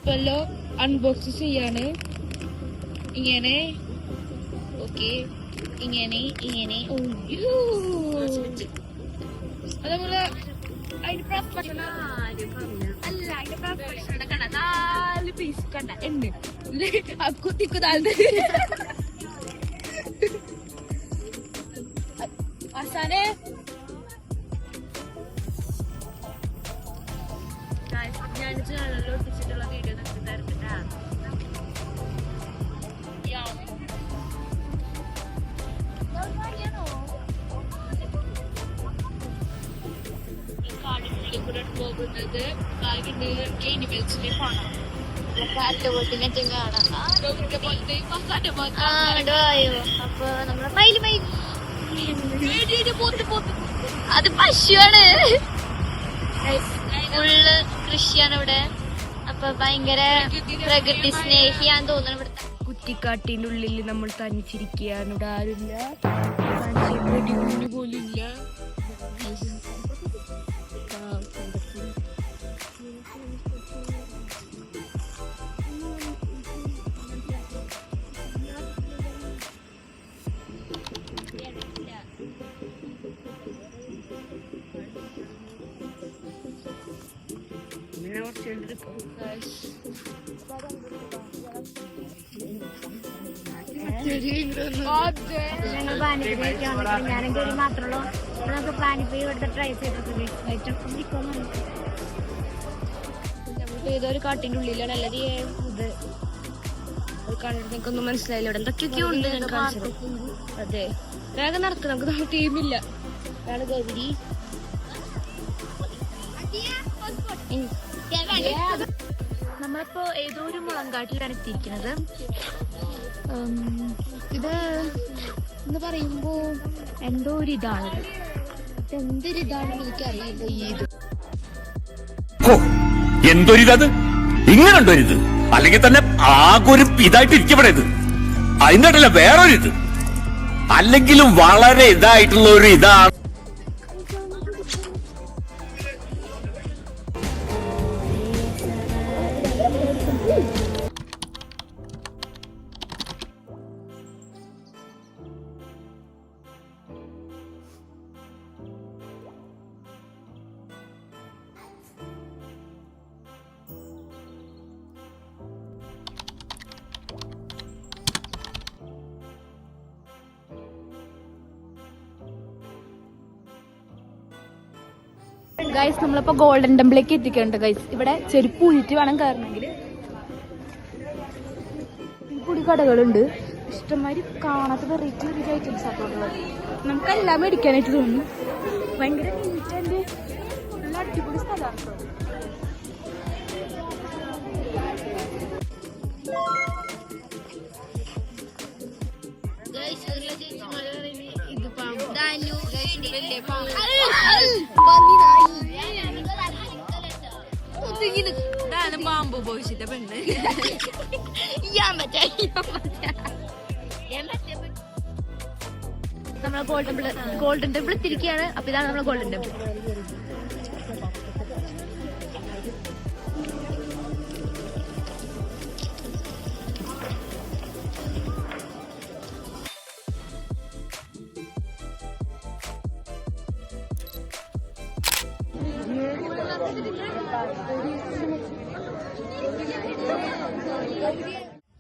ഇപ്പല്ലോ unbox ചെയ്യാണ്. ഇങ്ങനെ okay, ഇങ്ങനെ ഇങ്ങനെ അതേപോലെ അതിന്റെ പ്രൊഫഷൻ അല്ല, അതിന്റെ പ്രൊഫഷൻ കണ്ട 4 പീസ് കണ്ട എണ്ണ കുത്തിക്കു 4 അവസാനെ ഞാൻ ചാനലിൽ ഒട്ടിച്ചിട്ടുള്ള വീഡിയോ നിങ്ങൾക്ക് തരത്തിട്ടാ. കാടിനുള്ളിൽ കൂടെ പോകുന്നത് എനിമൽസിനെ കാണാം. അപ്പൊ നമ്മളെ അത് പശുവാണ്, ഫുള്ള് കൃഷിയാണ് ഇവിടെ. അപ്പൊ ഭയങ്കര പ്രകൃതി സ്നേഹിയാന്ന് തോന്നുന്നു ഇവിടുത്തെ. കുറ്റിക്കാട്ടിന്റെ ഉള്ളിൽ നമ്മൾ തനിച്ചിരിക്കുകയാണ്. ഇവിടെ ആരുമില്ല, പോലില്ല. ഞങ്ങൾ പാനിപ്പൂരി ഞാനെങ്കിൽ ഒരു മാത്രമുള്ളൂ. നമുക്ക് പാനിപ്പൂരി ഇവിടുത്തെ ട്രൈ ചെയ്തിട്ടുണ്ട്. ഏതൊരു കാട്ടിന്റെ ഉള്ളിലാണ് അല്ലാതെ ഇത് കണ്ടിട്ട് എനിക്കൊന്നും മനസ്സിലായില്ല. ഇവിടെ എന്തൊക്കെയൊക്കെയോ ഉണ്ട്. അതെ, വേഗം നടക്കും, നമുക്ക് ടീമില്ല. അതാണ് ഗൗരി. നമ്മളിപ്പോ ഏതോ ഒരു മുളങ്കാട്ടിലാണ് എത്തിയിരിക്കുന്നത്. ഇത് എന്ന് പറയുമ്പോ എന്തോ ഒരു ഇതാണ്. എന്തൊരു ഇതാണെന്ന് എനിക്കറിയില്ല. എന്തൊരിത്, ഇങ്ങനെണ്ടൊരിത്, അല്ലെങ്കിൽ തന്നെ ആകെ ഒരു ഇതായിട്ട് ഇരിക്കപ്പെടരുത്. അതിന്റെ ഇടയില വേറൊരിത്, അല്ലെങ്കിലും വളരെ ഇതായിട്ടുള്ള ഒരു ഇതാണ്. ഗൈസ്, നമ്മളിപ്പോ ഗോൾഡൻ ടെമ്പിളിലേക്ക് എത്തിക്കുന്നുണ്ട് ഗൈസ്. ഇവിടെ ചെരുപ്പ് ഊരിട്ട് വേണം കയറണമെങ്കിൽ. കൂടി കടകളുണ്ട്, ഇഷ്ടംമാതിരി കാണാത്ത വെറൈറ്റി ഐറ്റംസ് ആയിട്ടുള്ളത്. നമുക്കെല്ലാം മേടിക്കാനായിട്ട് തോന്നുന്നു. ഭയങ്കര നീറ്റ് ആൻഡ് നല്ല അടിപൊളി സ്ഥലമാണ്. പാമ്പ് പോയിച്ചിട്ട് പെണ്ണ് നമ്മളെ ഗോൾഡൻ ടെമ്പിൾ എത്തിരിക്കുകയാണ്. അപ്പൊ ഇതാണ് നമ്മളെ ഗോൾഡൻ ടെമ്പിൾ.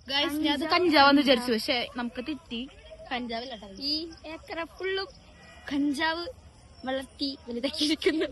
ഗൈസ്, ഞാൻ അത് കഞ്ചാവെന്ന് വിചാരിച്ചു, പക്ഷെ നമുക്ക് തെറ്റി. കഞ്ചാവല്ല, ഈ ഏക്കറ ഫുള്ളും കഞ്ചാവ് വളർത്തി വലുതാക്കിയിരിക്കുന്നു.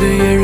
எழுது